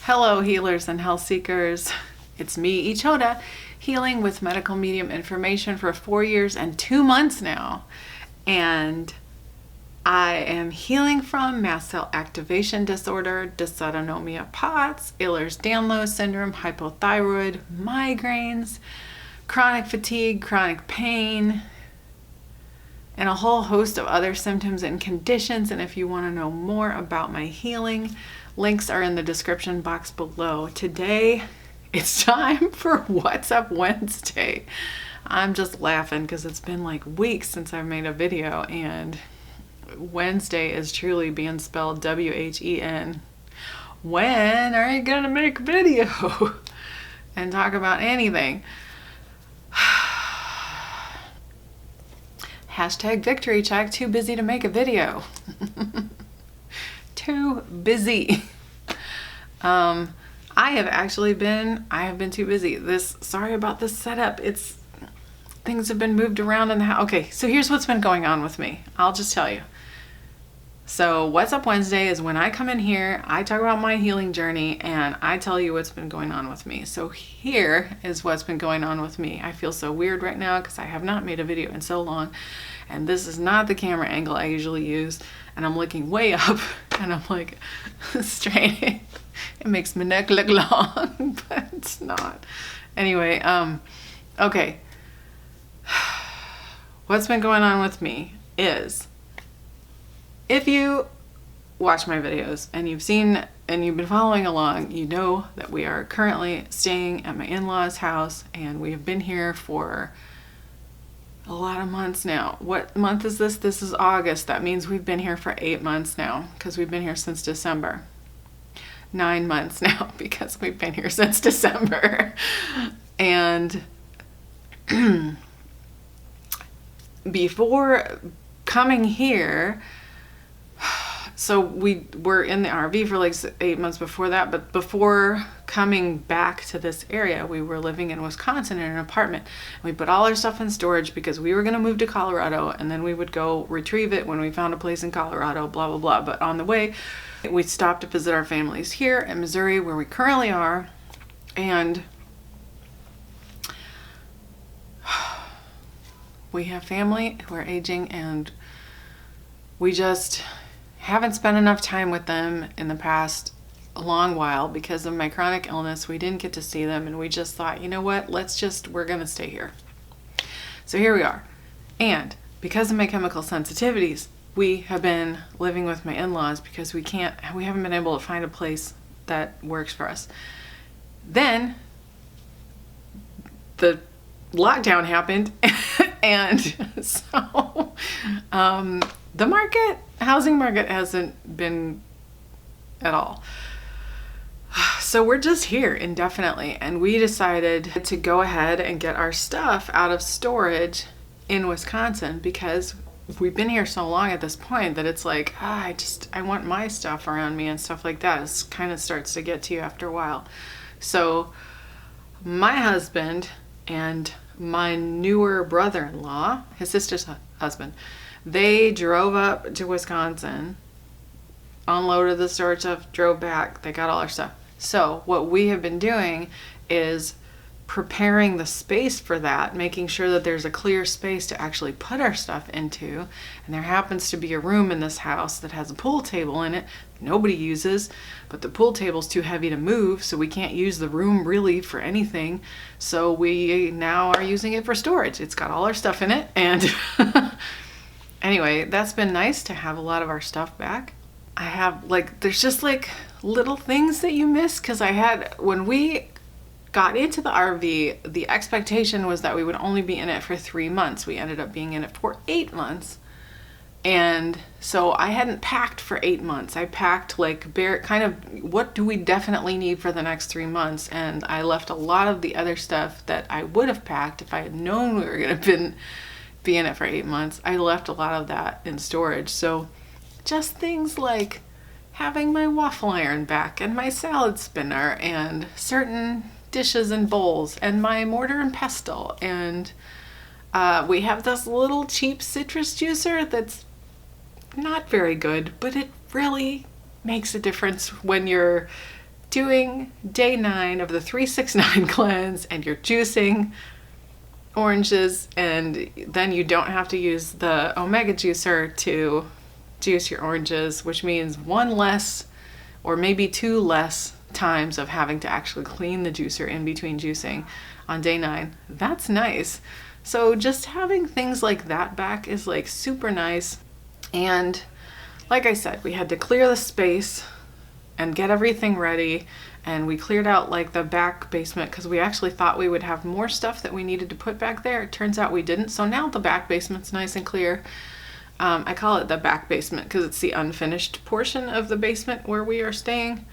Hello, healers and health seekers. It's me, Ichoda, healing with medical medium information for 4 years and 2 months now. And I am healing from mast cell activation disorder, dysautonomia POTS, Ehlers-Danlos syndrome, hypothyroid, migraines, chronic fatigue, chronic pain, and a whole host of other symptoms and conditions. And if you want to know more about my healing, links are in the description box below. Today, it's time for What's Up Wednesday. I'm just laughing because it's been like weeks since I've made a video, and Wednesday is truly being spelled W-H-E-N. When are you gonna make a video and talk about anything? Hashtag victory check, too busy to make a video. Too busy. I have been too busy. Sorry about this setup. Things have been moved around in the house. Okay, so here's what's been going on with me. I'll just tell you. So What's Up Wednesday is when I come in here, I talk about my healing journey, and I tell you what's been going on with me. So here is what's been going on with me. I feel so weird right now because I have not made a video in so long, and this is not the camera angle I usually use, and I'm looking way up, and I'm like straight. It makes my neck look long, but it's not. Anyway, okay. What's been going on with me is, if you watch my videos and you've seen and you've been following along, you know that we are currently staying at my in-laws' house, and we have been here for a lot of months now. What month is this? This is August. That means we've been here for 8 months now, because we've been here since December. 9 months now, because we've been here since December. And before coming here, so we were in the RV for like 8 months before that, but before coming back to this area, we were living in Wisconsin in an apartment. We put all our stuff in storage because we were going to move to Colorado, and then we would go retrieve it when we found a place in Colorado, blah, blah, blah. But on the way, we stopped to visit our families here in Missouri, where we currently are, and we have family who are aging, and we just haven't spent enough time with them in the past a long while because of my chronic illness. We didn't get to see them, and we just thought, you know what, we're gonna stay here. So here we are. And because of my chemical sensitivities, we have been living with my in-laws because we haven't been able to find a place that works for us. Then the lockdown happened, and so the housing market hasn't been at all. So we're just here indefinitely, and we decided to go ahead and get our stuff out of storage in Wisconsin because we've been here so long at this point that it's like, I want my stuff around me and stuff like that. It kind of starts to get to you after a while. So my husband and my newer brother-in-law, his sister's husband, they drove up to Wisconsin, unloaded the storage stuff, drove back. They got all our stuff. So what we have been doing is preparing the space for that, making sure that there's a clear space to actually put our stuff into. And there happens to be a room in this house that has a pool table in it nobody uses, but the pool table's too heavy to move, so we can't use the room really for anything. So we now are using it for storage. It's got all our stuff in it, and anyway, that's been nice to have a lot of our stuff back. There's just like little things that you miss, because when we got into the RV, the expectation was that we would only be in it for 3 months. We ended up being in it for 8 months. And so I hadn't packed for 8 months. I packed what do we definitely need for the next 3 months? And I left a lot of the other stuff that I would have packed if I had known we were going to be in it for 8 months. I left a lot of that in storage. So just things like having my waffle iron back, and my salad spinner, and certain dishes and bowls, and my mortar and pestle, and we have this little cheap citrus juicer that's not very good, but it really makes a difference when you're doing day 9 of the 369 cleanse and you're juicing oranges, and then you don't have to use the omega juicer to juice your oranges, which means 1 less or maybe 2 less times of having to actually clean the juicer in between juicing on day 9. That's nice. So just having things like that back is like super nice. And like I said, we had to clear the space and get everything ready, and we cleared out like the back basement because we actually thought we would have more stuff that we needed to put back there. It turns out we didn't. So now the back basement's nice and clear. I call it the back basement because it's the unfinished portion of the basement where we are staying.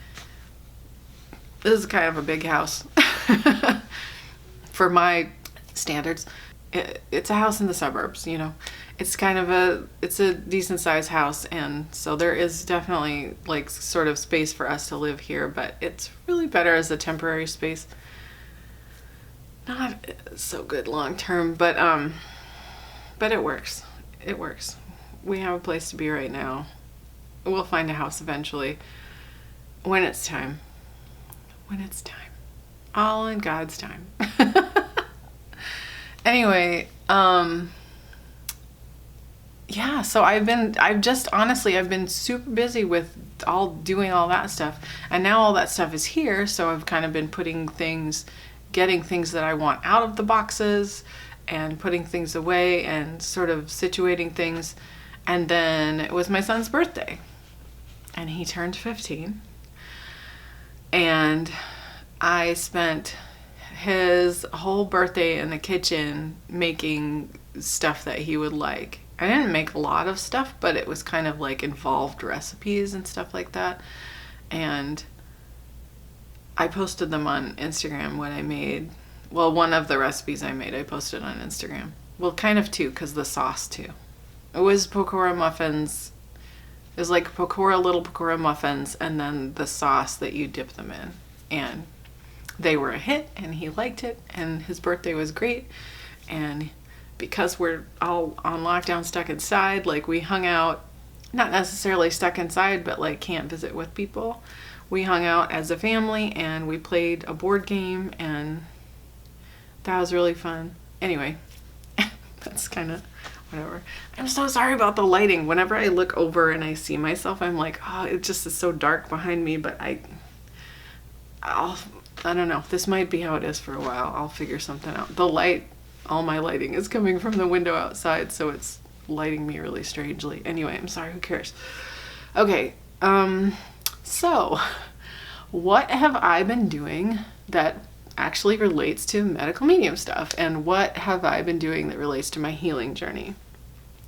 This is kind of a big house for my standards. It's a house in the suburbs, you know. It's kind of it's a decent sized house, and so there is definitely like sort of space for us to live here, but it's really better as a temporary space. Not so good long term, but it works. It works. We have a place to be right now. We'll find a house eventually when it's time. When it's time. All in God's time. Anyway, yeah, so I've been super busy with doing all that stuff, and now all that stuff is here, so I've kind of been getting things that I want out of the boxes and putting things away and sort of situating things. And then it was my son's birthday, and he turned 15, and I spent his whole birthday in the kitchen making stuff that he would like. I didn't make a lot of stuff, but it was kind of like involved recipes and stuff like that. And I posted them on Instagram when I made, well, one of the recipes I made, I posted on Instagram. Well, kind of two, because the sauce too. It was pakora muffins. It was like little pakora muffins, and then the sauce that you dip them in. And they were a hit, and he liked it, and his birthday was great. And because we're all on lockdown, stuck inside, like we hung out, not necessarily stuck inside, but like can't visit with people. We hung out as a family, and we played a board game, and that was really fun. Anyway, that's kind of whatever. I'm so sorry about the lighting. Whenever I look over and I see myself, I'm like, oh, it just is so dark behind me, but I don't know. This might be how it is for a while. I'll figure something out. All my lighting is coming from the window outside, so it's lighting me really strangely. Anyway, I'm sorry, who cares? Okay, so what have I been doing that actually relates to medical medium stuff, and what have I been doing that relates to my healing journey?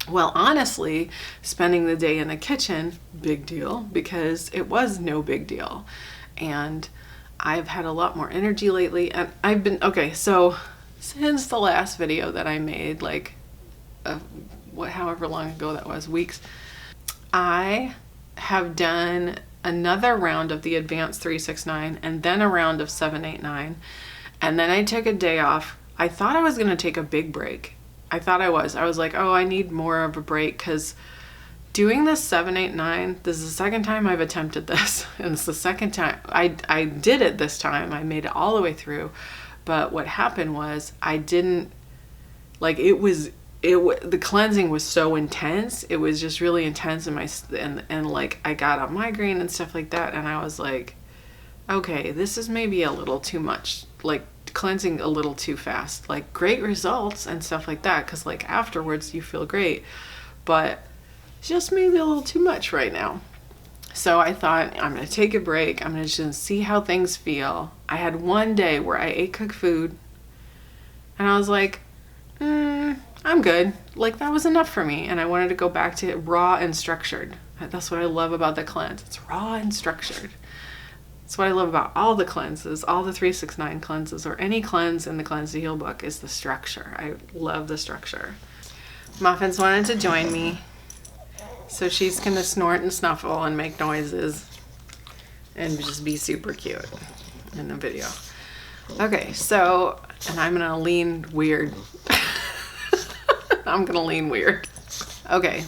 Well, honestly, spending the day in the kitchen, big deal, because it was no big deal. And I've had a lot more energy lately, and so since the last video that I made, like however long ago that was, weeks, I have done another round of the advanced 369 and then a round of 789, and then I took a day off. I thought I was going to take a big break. I was like, oh, I need more of a break, because doing this 789, this is the second time I've attempted this, and it's the second time I did it. This time I made it all the way through, but what happened was I didn't like the cleansing was so intense. It was just really intense and like I got a migraine and stuff like that, and I was like, okay, this is maybe a little too much, like cleansing a little too fast. Like great results and stuff like that, because like afterwards you feel great, but just maybe a little too much right now. So I thought, I'm going to take a break. I'm going to just see how things feel. I had one day where I ate cooked food, and I was like, I'm good. Like that was enough for me. And I wanted to go back to raw and structured. That's what I love about the cleanse. It's raw and structured. That's what I love about all the cleanses, all the 369 cleanses, or any cleanse in the Cleanse to Heal book, is the structure. I love the structure. Muffins wanted to join me, so she's gonna snort and snuffle and make noises and just be super cute in the video. Okay, so, and I'm gonna lean weird. I'm gonna lean weird. Okay.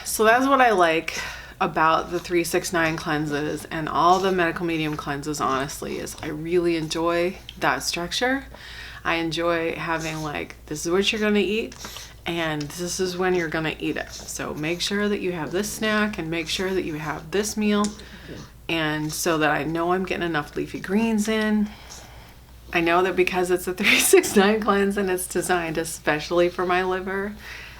So that's what I like about the 369 cleanses and all the medical medium cleanses, honestly, is I really enjoy that structure. I enjoy having like, this is what you're going to eat and this is when you're going to eat it. So make sure that you have this snack and make sure that you have this meal. And so that I know I'm getting enough leafy greens in. I know that because it's a 369 cleanse and it's designed especially for my liver,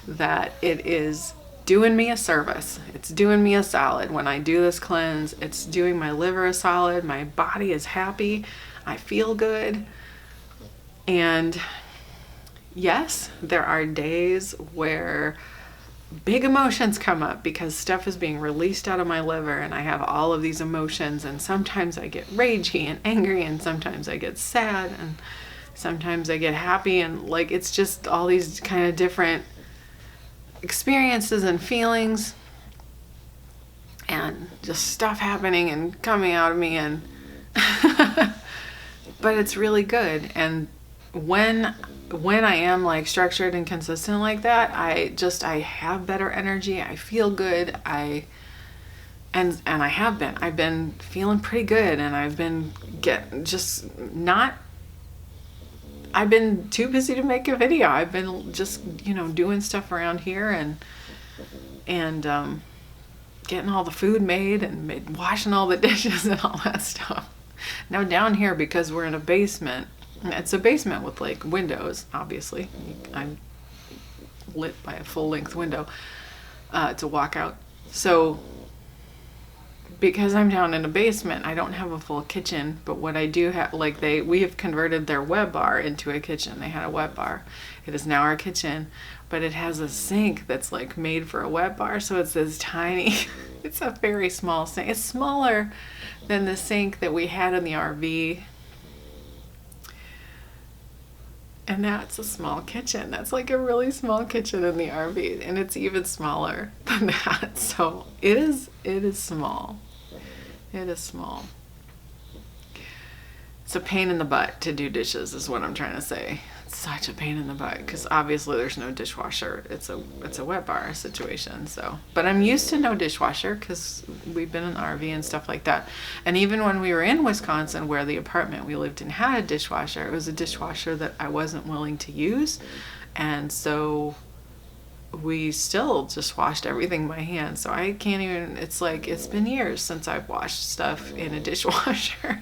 that it is doing me a service. It's doing me a solid. When I do this cleanse, it's doing my liver a solid. My body is happy. I feel good. And yes, there are days where big emotions come up because stuff is being released out of my liver and I have all of these emotions, and sometimes I get ragey and angry and sometimes I get sad and sometimes I get happy, and like it's just all these kind of different experiences and feelings and just stuff happening and coming out of me, and but it's really good. And when I am like structured and consistent like that, I have better energy. I feel good. I've been feeling pretty good, and I've been I've been too busy to make a video. I've been just, doing stuff around here and getting all the food made and washing all the dishes and all that stuff. Now down here, because we're in a basement, it's a basement with like windows, obviously. I'm lit by a full-length window to walk out. So because I'm down in a basement, I don't have a full kitchen, but what I do have, we have converted their web bar into a kitchen. They had a web bar. It is now our kitchen, but it has a sink that's like made for a web bar. So it's this tiny, it's a very small sink. It's smaller than the sink that we had in the RV. And that's a small kitchen. That's like a really small kitchen in the RV, and it's even smaller than that. So it is small. It is small. It's a pain in the butt to do dishes is what I'm trying to say. It's such a pain in the butt because obviously there's no dishwasher. It's a wet bar situation. So, but I'm used to no dishwasher because we've been in the RV and stuff like that. And even when we were in Wisconsin, where the apartment we lived in had a dishwasher, it was a dishwasher that I wasn't willing to use, and so we still just washed everything by hand. So I can't even. It's like it's been years since I've washed stuff in a dishwasher.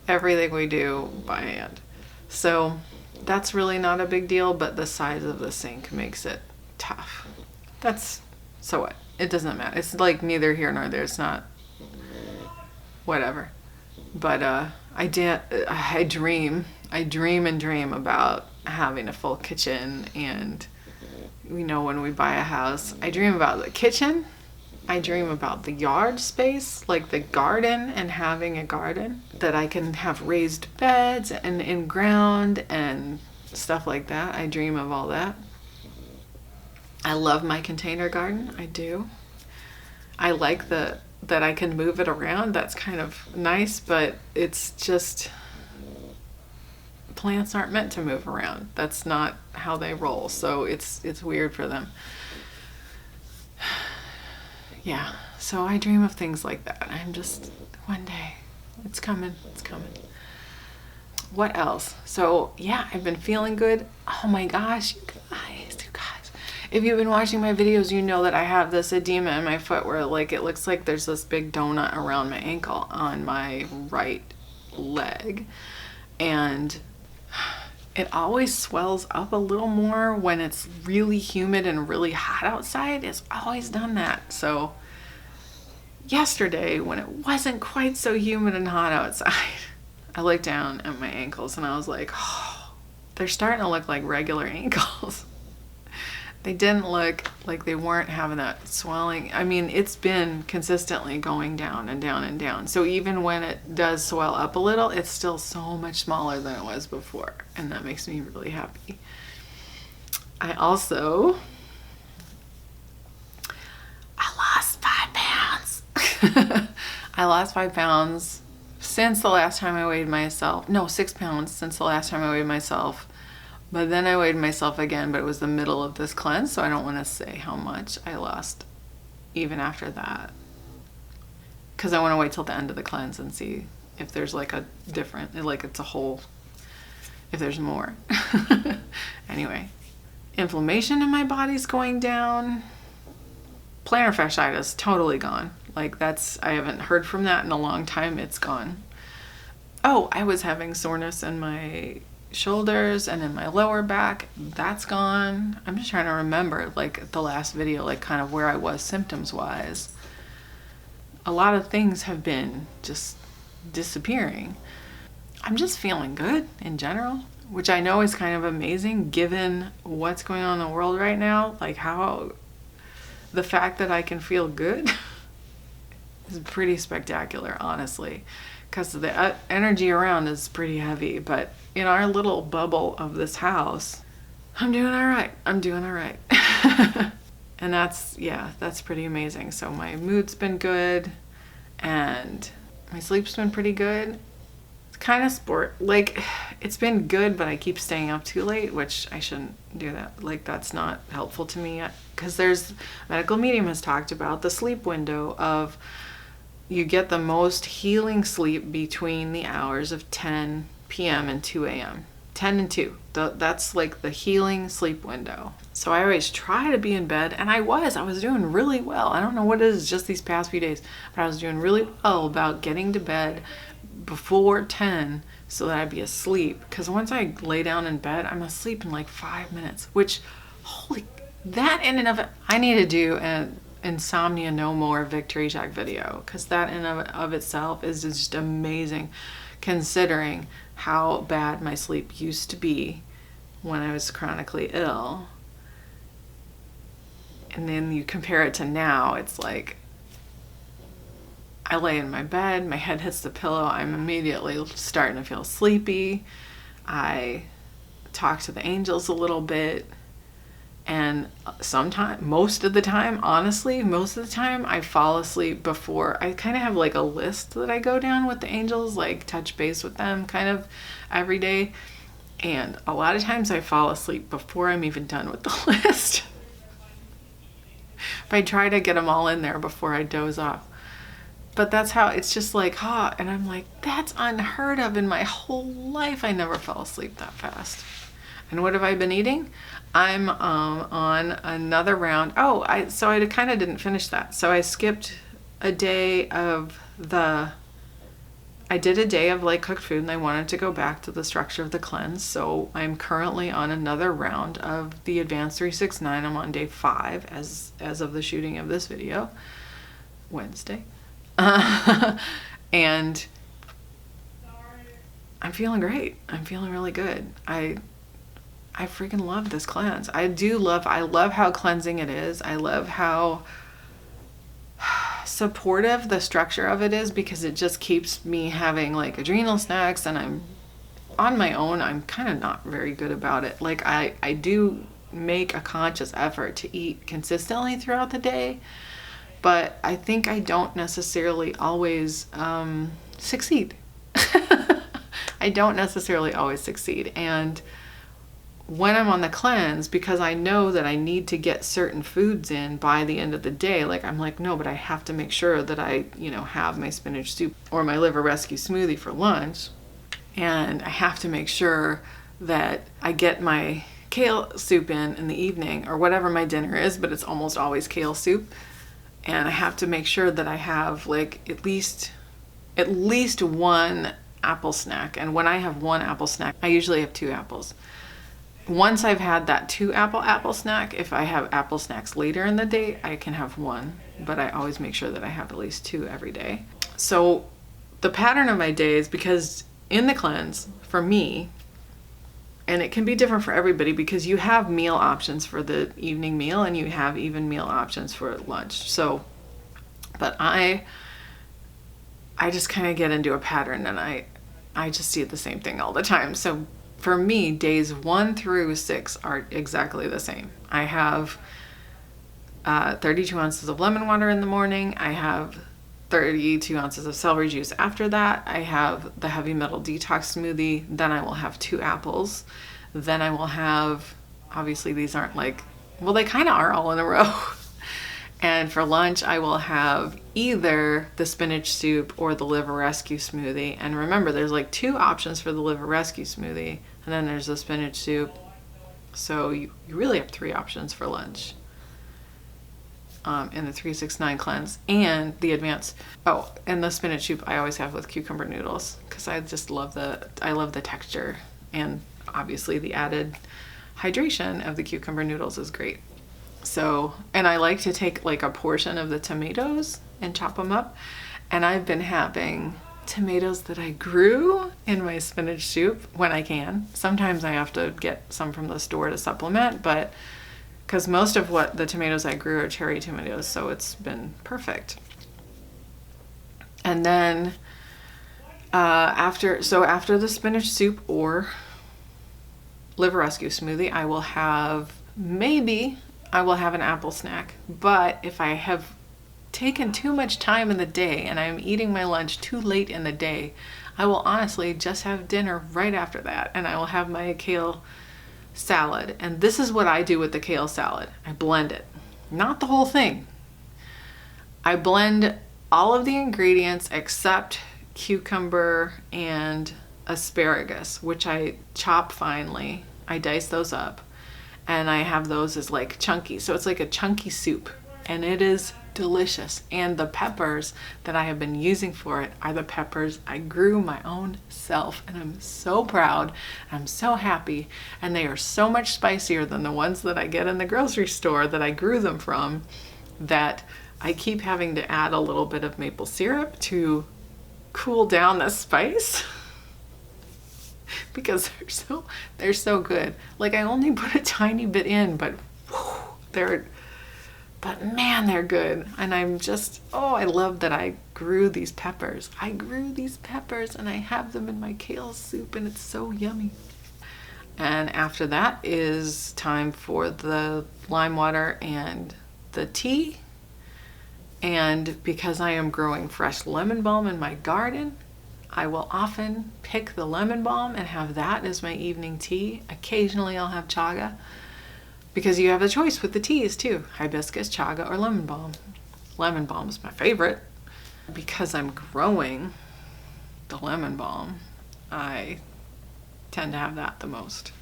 Everything we do by hand. So that's really not a big deal, but the size of the sink makes it tough. So what? It doesn't matter. It's like neither here nor there. It's not whatever. But I dream about having a full kitchen, and when we buy a house, I dream about the kitchen. I dream about the yard space, like the garden, and having a garden that I can have raised beds and in ground and stuff like that. I dream of all that. I love my container garden. I do. I like that I can move it around. That's kind of nice, but it's just plants aren't meant to move around. That's not how they roll. So it's weird for them. Yeah, so I dream of things like that. I'm just, one day, it's coming. What else? So yeah, I've been feeling good. Oh my gosh, you guys. If you've been watching my videos, you know that I have this edema in my foot where like it looks like there's this big donut around my ankle on my right leg. And it always swells up a little more when it's really humid and really hot outside. It's always done that. So yesterday, when it wasn't quite so humid and hot outside, I looked down at my ankles and I was like, oh, they're starting to look like regular ankles. They didn't look like they weren't having that swelling. I mean, it's been consistently going down and down and down. So even when it does swell up a little, it's still so much smaller than it was before. And that makes me really happy. I lost 5 pounds. I lost 5 pounds since the last time I weighed myself. No, 6 pounds since the last time I weighed myself. But then I weighed myself again, but it was the middle of this cleanse, so I don't want to say how much I lost even after that. Because I want to wait till the end of the cleanse and see if there's like a different, like it's a whole, if there's more. Anyway, inflammation in my body's going down. Plantar fasciitis, totally gone. Like I haven't heard from that in a long time. It's gone. Oh, I was having soreness in my shoulders and in my lower back. That's gone. I'm just trying to remember, like the last video, like kind of where I was symptoms wise. A lot of things have been just disappearing. I'm just feeling good in general, which I know is kind of amazing given what's going on in the world right now. Like how the fact that I can feel good is pretty spectacular, honestly, because the energy around is pretty heavy. But in our little bubble of this house, I'm doing all right. I'm doing all right. And that's pretty amazing. So my mood's been good and my sleep's been pretty good. It's kind of it's been good, but I keep staying up too late, which I shouldn't do that. Like that's not helpful to me, because there's medical medium has talked about the sleep window of you get the most healing sleep between the hours of 10 p.m. and 2 a.m. 10 and 2. That's like the healing sleep window. So I always try to be in bed, and I was doing really well. I don't know what it is, just these past few days, but I was doing really well about getting to bed before 10 so that I'd be asleep. Because once I lay down in bed, I'm asleep in like 5 minutes, which, that in and of it, I need to do an Insomnia No More Victory Check video, because that in and of itself is just amazing, considering how bad my sleep used to be when I was chronically ill. And then you compare it to now, it's like I lay in my bed, my head hits the pillow, I'm immediately starting to feel sleepy. I talk to the angels a little bit, and most of the time, I fall asleep before. I kind of have like a list that I go down with the angels, like touch base with them kind of every day. And a lot of times I fall asleep before I'm even done with the list. But I try to get them all in there before I doze off. But that's how it's just like, and I'm like, that's unheard of in my whole life. I never fell asleep that fast. And what have I been eating? I'm on another round. So I kind of didn't finish that. So I skipped a day I did a day of like cooked food, and I wanted to go back to the structure of the cleanse. So I'm currently on another round of the Advanced 369. I'm on day 5 as of the shooting of this video, Wednesday. And I'm feeling great. I'm feeling really good. I freaking love this cleanse. I love how cleansing it is. I love how supportive the structure of it is, because it just keeps me having like adrenal snacks, and I'm on my own. I'm kind of not very good about it. Like I do make a conscious effort to eat consistently throughout the day, but I think I don't necessarily always succeed. I don't necessarily always succeed. And when I'm on the cleanse, because I know that I need to get certain foods in by the end of the day, like I'm like, no, but I have to make sure that I, have my spinach soup or my liver rescue smoothie for lunch. And I have to make sure that I get my kale soup in the evening, or whatever my dinner is, but it's almost always kale soup. And I have to make sure that I have like at least one apple snack. And when I have one apple snack, I usually have 2 apples. Once I've had that 2 apple snack, if I have apple snacks later in the day, I can have 1, but I always make sure that I have at least 2 every day. So the pattern of my days, because in the cleanse, for me, and it can be different for everybody, because you have meal options for the evening meal and you have even meal options for lunch. So, but I just kind of get into a pattern, and I just eat the same thing all the time. So for me, days 1 through 6 are exactly the same. I have 32 ounces of lemon water in the morning. I have 32 ounces of celery juice after that. I have the heavy metal detox smoothie. Then I will have 2 apples. Then I will have, obviously these aren't like, well, they kind of are all in a row. And for lunch, I will have either the spinach soup or the liver rescue smoothie. And remember, there's like 2 options for the liver rescue smoothie, and then there's the spinach soup. So you really have 3 options for lunch in the 369 cleanse and the advanced. Oh, and the spinach soup I always have with cucumber noodles because I just love the texture, and obviously the added hydration of the cucumber noodles is great. So, and I like to take like a portion of the tomatoes and chop them up, and I've been having tomatoes that I grew in my spinach soup when I can. Sometimes I have to get some from the store to supplement, but because most of what the tomatoes I grew are cherry tomatoes, so it's been perfect. And then after the spinach soup or liver rescue smoothie, I will have an apple snack. But if I have taken too much time in the day and I'm eating my lunch too late in the day, I will honestly just have dinner right after that, and I will have my kale salad. And this is what I do with the kale salad. I blend it. Not the whole thing. I blend all of the ingredients except cucumber and asparagus, which I chop finely. I dice those up, and I have those as like chunky. So it's like a chunky soup, and it is delicious. And the peppers that I have been using for it are the peppers I grew my own self, and I'm so proud. I'm so happy, and they are so much spicier than the ones that I get in the grocery store that I grew them from, that I keep having to add a little bit of maple syrup to cool down the spice because they're so good. Like, I only put a tiny bit in, but man, they're good. And I'm just, I love that I grew these peppers. I grew these peppers and I have them in my kale soup, and it's so yummy. And after that is time for the lime water and the tea. And because I am growing fresh lemon balm in my garden, I will often pick the lemon balm and have that as my evening tea. Occasionally I'll have chaga, because you have a choice with the teas too: hibiscus, chaga, or lemon balm. Lemon balm is my favorite. Because I'm growing the lemon balm, I tend to have that the most.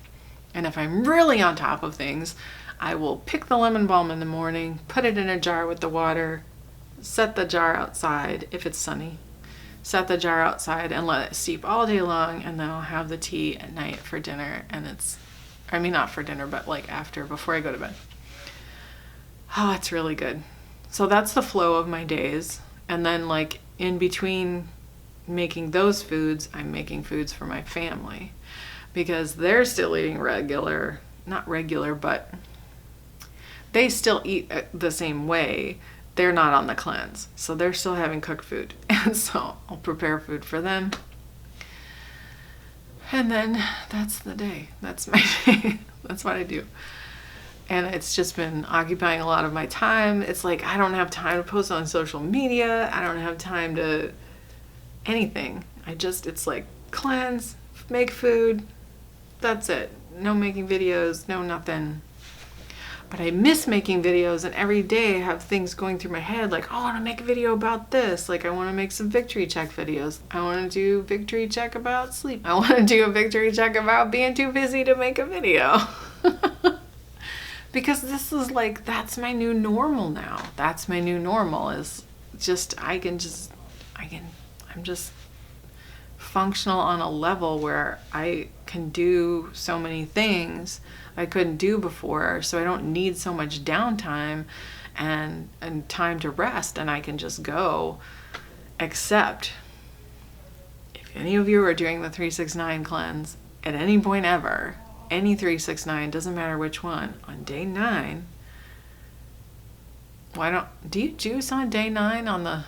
And if I'm really on top of things, I will pick the lemon balm in the morning, put it in a jar with the water, set the jar outside if it's sunny, set the jar outside and let it steep all day long, and then I'll have the tea at night for dinner. And not for dinner, but like before I go to bed. Oh, it's really good. So that's the flow of my days. And then like in between making those foods, I'm making foods for my family, because they're still eating not regular, but they still eat the same way. They're not on the cleanse, so they're still having cooked food. And so I'll prepare food for them. And then that's the day. That's my day. That's what I do. And it's just been occupying a lot of my time. It's like I don't have time to post on social media. I don't have time to anything. It's like cleanse, make food. That's it. No making videos, no nothing. But I miss making videos, and every day I have things going through my head like, I want to make a video about this. Like, I want to make some victory check videos. I want to do victory check about sleep. I want to do a victory check about being too busy to make a video. Because this is like, that's my new normal now. That's my new normal, is just, I'm just functional on a level where I can do so many things I couldn't do before, so I don't need so much downtime and time to rest, and I can just go. Except if any of you are doing the 369 cleanse at any point ever, any 369, doesn't matter which one, on day 9, do you juice on day 9 on the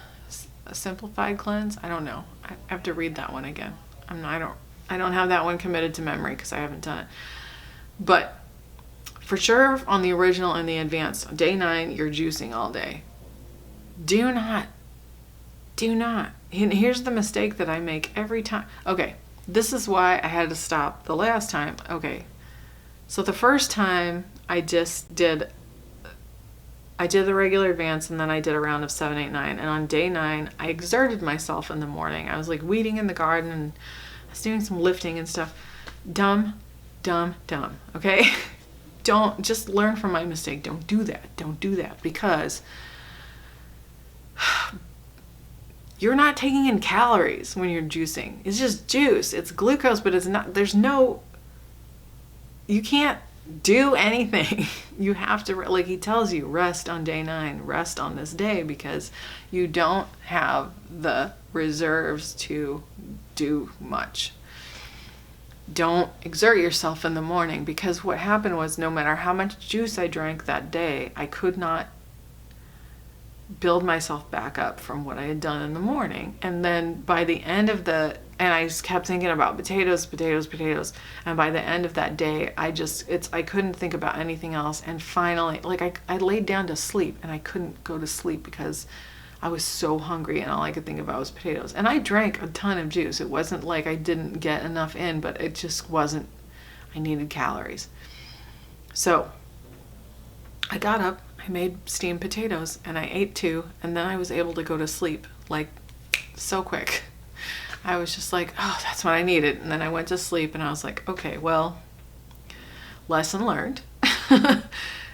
simplified cleanse? I don't know. I have to read that one again. I don't have that one committed to memory because I haven't done it. But for sure, on the original and the advanced, day 9, you're juicing all day. Do not. And here's the mistake that I make every time. Okay, this is why I had to stop the last time. Okay, so the first time I just did I did the regular advance, and then I did a round of 7, 8, 9. And on day 9, I exerted myself in the morning. I was like weeding in the garden, and I was doing some lifting and stuff. Dumb, okay? Don't, just learn from my mistake. Don't do that, because you're not taking in calories when you're juicing. It's just juice. It's glucose, but it's not, you can't do anything. You have to, like he tells you, rest on day 9, rest on this day, because you don't have the reserves to do much. Don't exert yourself in the morning, because what happened was, no matter how much juice I drank that day, I could not build myself back up from what I had done in the morning. And then by the end of and I just kept thinking about potatoes. And by the end of that day, I couldn't think about anything else. And finally, like I laid down to sleep, and I couldn't go to sleep because I was so hungry, and all I could think about was potatoes. And I drank a ton of juice. It wasn't like I didn't get enough in, but it just wasn't, I needed calories. So I got up, I made steamed potatoes, and I ate 2, and then I was able to go to sleep, like, so quick. I was just like, oh, that's what I needed. And then I went to sleep, and I was like, okay, well, lesson learned.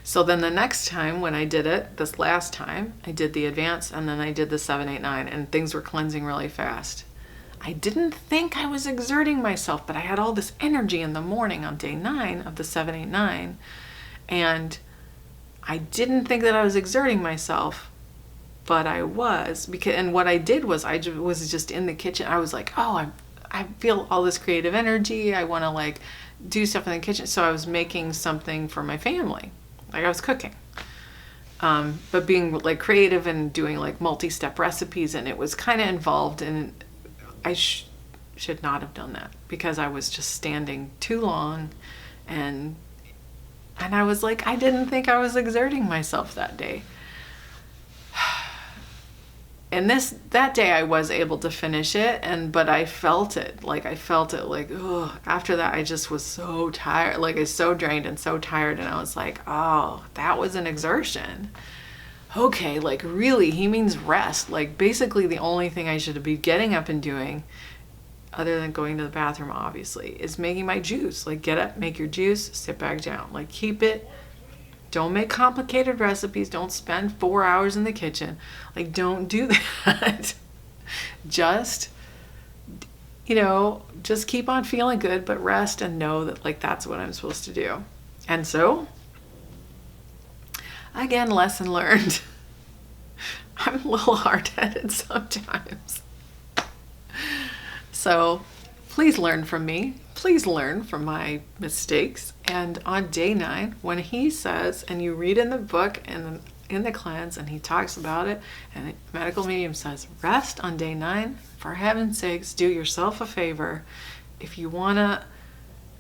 So then the next time when I did it, this last time, I did the advance, and then I did the 7, 8, 9, and things were cleansing really fast. I didn't think I was exerting myself, but I had all this energy in the morning on day 9 of the 7, 8, 9, and I didn't think that I was exerting myself, but I was. And what I did was, I was just in the kitchen. I was like, oh, I feel all this creative energy. I want to like do stuff in the kitchen. So I was making something for my family. Like I was cooking. But being like creative and doing like multi-step recipes, and it was kind of involved, and I should not have done that, because I was just standing too long, and I was like, I didn't think I was exerting myself that day. And that day I was able to finish it, but I felt it like, ugh. After that, I just was so tired, like I was so drained and so tired, and I was like, oh, that was an exertion. Okay, like really, he means rest. Like basically the only thing I should be getting up and doing, other than going to the bathroom obviously, is making my juice. Like get up, make your juice, sit back down. Like keep it. Don't make complicated recipes. Don't spend 4 hours in the kitchen. Like, don't do that. Just, just keep on feeling good, but rest and know that, like, that's what I'm supposed to do. And so, again, lesson learned. I'm a little hard-headed sometimes. So, please learn from me. Please learn from my mistakes. And on day 9, when he says, and you read in the book and in the cleanse, and he talks about it, and the medical medium says, rest on day 9. For heaven's sakes, do yourself a favor. If you want to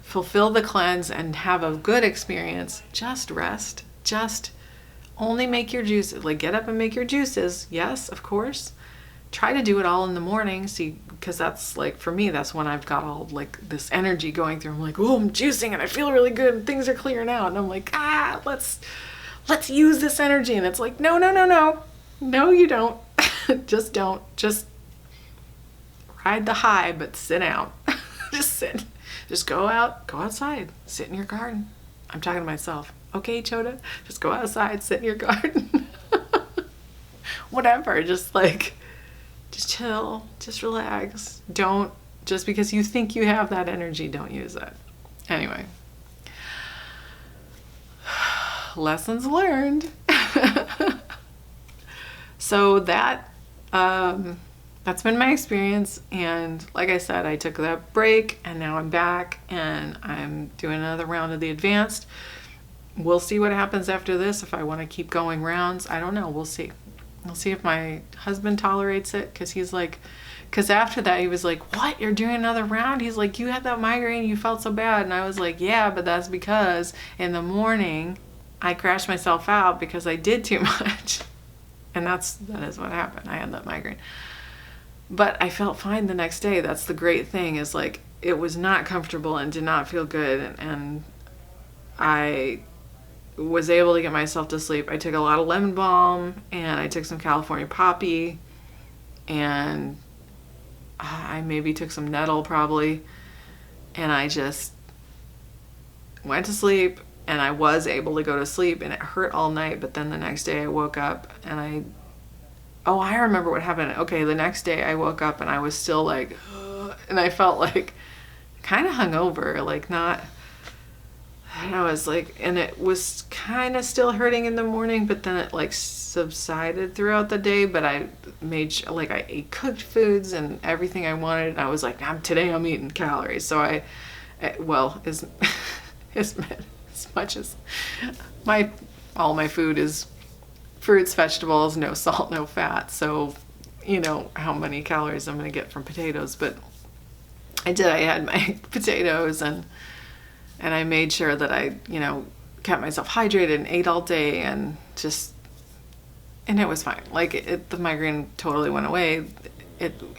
fulfill the cleanse and have a good experience, just rest. Just only make your juices. Like get up and make your juices. Yes, of course. Try to do it all in the morning. See, because that's like, for me, that's when I've got all like this energy going through. I'm like, oh, I'm juicing and I feel really good and things are clearing out. And I'm like, let's use this energy. And it's like, no, you don't. Just don't. Just ride the high, but sit out. Just sit. Just go outside, sit in your garden. I'm talking to myself. Okay, Choda, just go outside, sit in your garden. Whatever, just chill, just relax. Don't, just because you think you have that energy, don't use it. Anyway, lessons learned. So that's been my experience. And like I said, I took that break and now I'm back and I'm doing another round of the advanced. We'll see what happens after this. If I want to keep going rounds, I don't know. We'll see. We'll see if my husband tolerates it, because after that he was like, what, you're doing another round? He's like, you had that migraine, you felt so bad. And I was like, yeah, but that's because in the morning I crashed myself out because I did too much. And that is what happened. I had that migraine. But I felt fine the next day. That's the great thing, is like, it was not comfortable and did not feel good. And I was able to get myself to sleep. I took a lot of lemon balm, and I took some California poppy, and I maybe took some nettle probably, and I just went to sleep, and I was able to go to sleep, and it hurt all night. But then the next day I woke up and I remember what happened. Okay, the next day I woke up and I was still like, and I felt like kind of hungover, like not, I was like, and it was kind of still hurting in the morning, but then it like subsided throughout the day. But I made sure, like I ate cooked foods and everything I wanted. And I was like, today I'm eating calories. So as much as all my food is fruits, vegetables, no salt, no fat. So, you know how many calories I'm going to get from potatoes. But I had my potatoes and I made sure that I, kept myself hydrated and ate all day and it was fine. Like the migraine totally went away.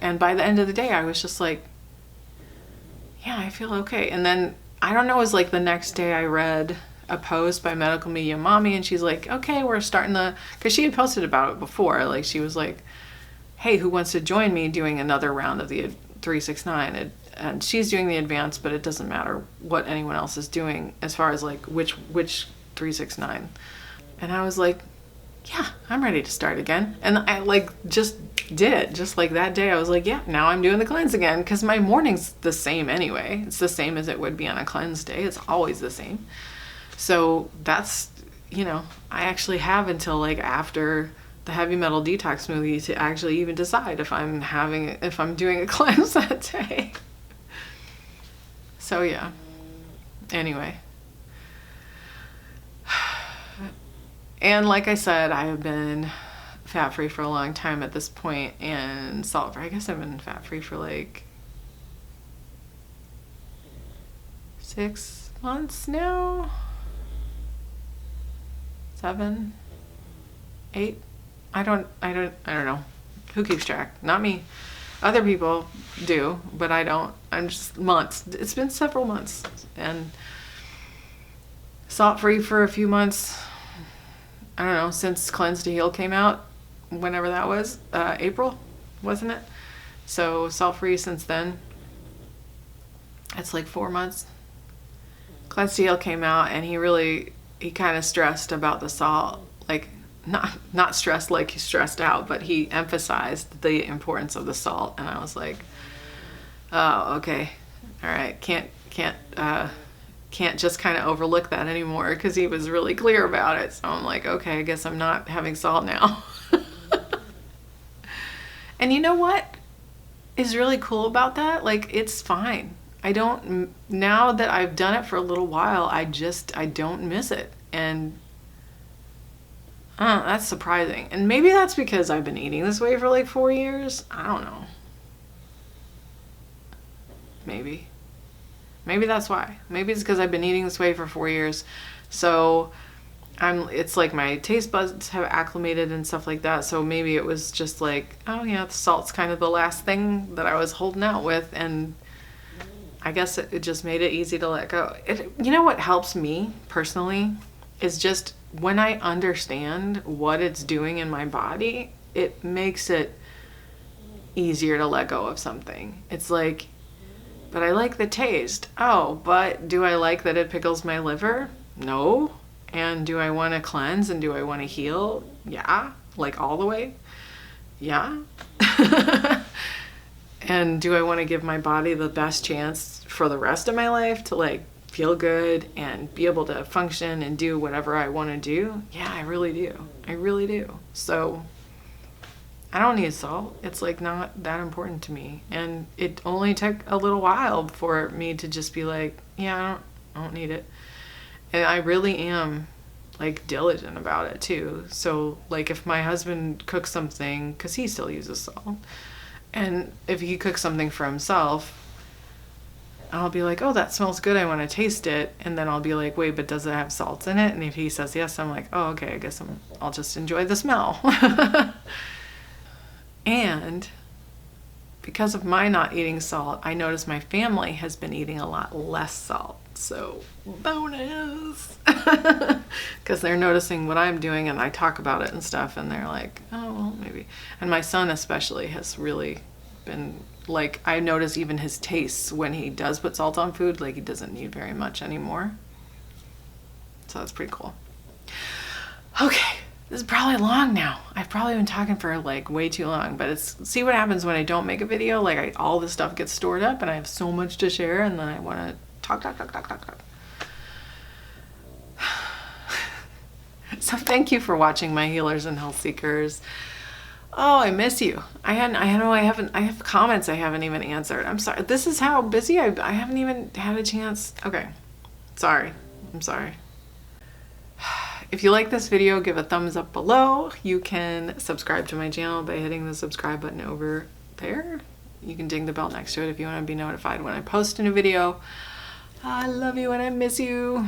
And by the end of the day, I was just like, yeah, I feel okay. And then I don't know, it was like the next day I read a post by Medical Media Mommy, and she's like, okay, we're starting because she had posted about it before. Like she was like, hey, who wants to join me doing another round of the 369? And she's doing the advanced, but it doesn't matter what anyone else is doing as far as like which 369. And I was like, yeah, I'm ready to start again. And I just like that day I was like, yeah, now I'm doing the cleanse again, because my morning's the same anyway. It's the same as it would be on a cleanse day. It's always the same. So that's, I actually have until like after the heavy metal detox smoothie to actually even decide if I'm doing a cleanse that day. So yeah, anyway. And like I said, I have been fat-free for a long time at this point, and salt-free. I guess I've been fat-free for like 6 months now. 7, 8. I don't know. Who keeps track? Not me. Other people do, but I don't. I'm just months. It's been several months, and salt-free for a few months. I don't know, since Cleanse to Heal came out, whenever that was, April, wasn't it? So salt-free since then. It's like 4 months. Cleanse to Heal came out, and he kind of stressed about the salt, like not stressed like he stressed out, but he emphasized the importance of the salt. And I was like, oh, okay, all right, can't just kind of overlook that anymore, because he was really clear about it. So I'm like, okay, I guess I'm not having salt now. And you know what is really cool about that? Like, it's fine. Now that I've done it for a little while, I don't miss it. And that's surprising. And maybe that's because I've been eating this way for like 4 years. I don't know. Maybe that's why. Maybe it's because I've been eating this way for 4 years. So it's like my taste buds have acclimated and stuff like that. So maybe it was just like, oh yeah, the salt's kind of the last thing that I was holding out with. And I guess it just made it easy to let go. You know what helps me personally is just when I understand what it's doing in my body, it makes it easier to let go of something. It's like, but I like the taste. Oh, but do I like that it pickles my liver? No. And do I want to cleanse and do I want to heal? Yeah. Like all the way? Yeah. And do I want to give my body the best chance for the rest of my life to like feel good and be able to function and do whatever I want to do? Yeah, I really do. I really do. So I don't need salt. It's like not that important to me. And it only took a little while for me to just be like, yeah, I don't need it. And I really am like diligent about it too. So like if my husband cooks something, because he still uses salt, and if he cooks something for himself, I'll be like, oh, that smells good, I want to taste it. And then I'll be like, wait, but does it have salt in it? And if he says yes, I'm like, oh, okay, I guess I'll just enjoy the smell. And because of my not eating salt, I notice my family has been eating a lot less salt. So bonus. Because they're noticing what I'm doing and I talk about it and stuff, and they're like, oh, well, maybe. And my son especially has really been like, I notice even his tastes when he does put salt on food, like he doesn't need very much anymore. So that's pretty cool. Okay, this is probably long now. I've probably been talking for like way too long, but see what happens when I don't make a video. Like all this stuff gets stored up and I have so much to share, and then I want to talk. So thank you for watching, my healers and health seekers. Oh, I miss you. I have comments I haven't even answered. I'm sorry. This is how busy I haven't even had a chance. Okay. Sorry. I'm sorry. If you like this video, give a thumbs up below. You can subscribe to my channel by hitting the subscribe button over there. You can ding the bell next to it if you want to be notified when I post a new video. I love you and I miss you.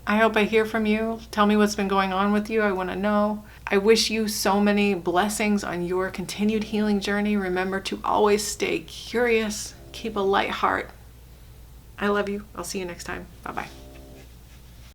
I hope I hear from you. Tell me what's been going on with you. I want to know. I wish you so many blessings on your continued healing journey. Remember to always stay curious. Keep a light heart. I love you. I'll see you next time. Bye-bye.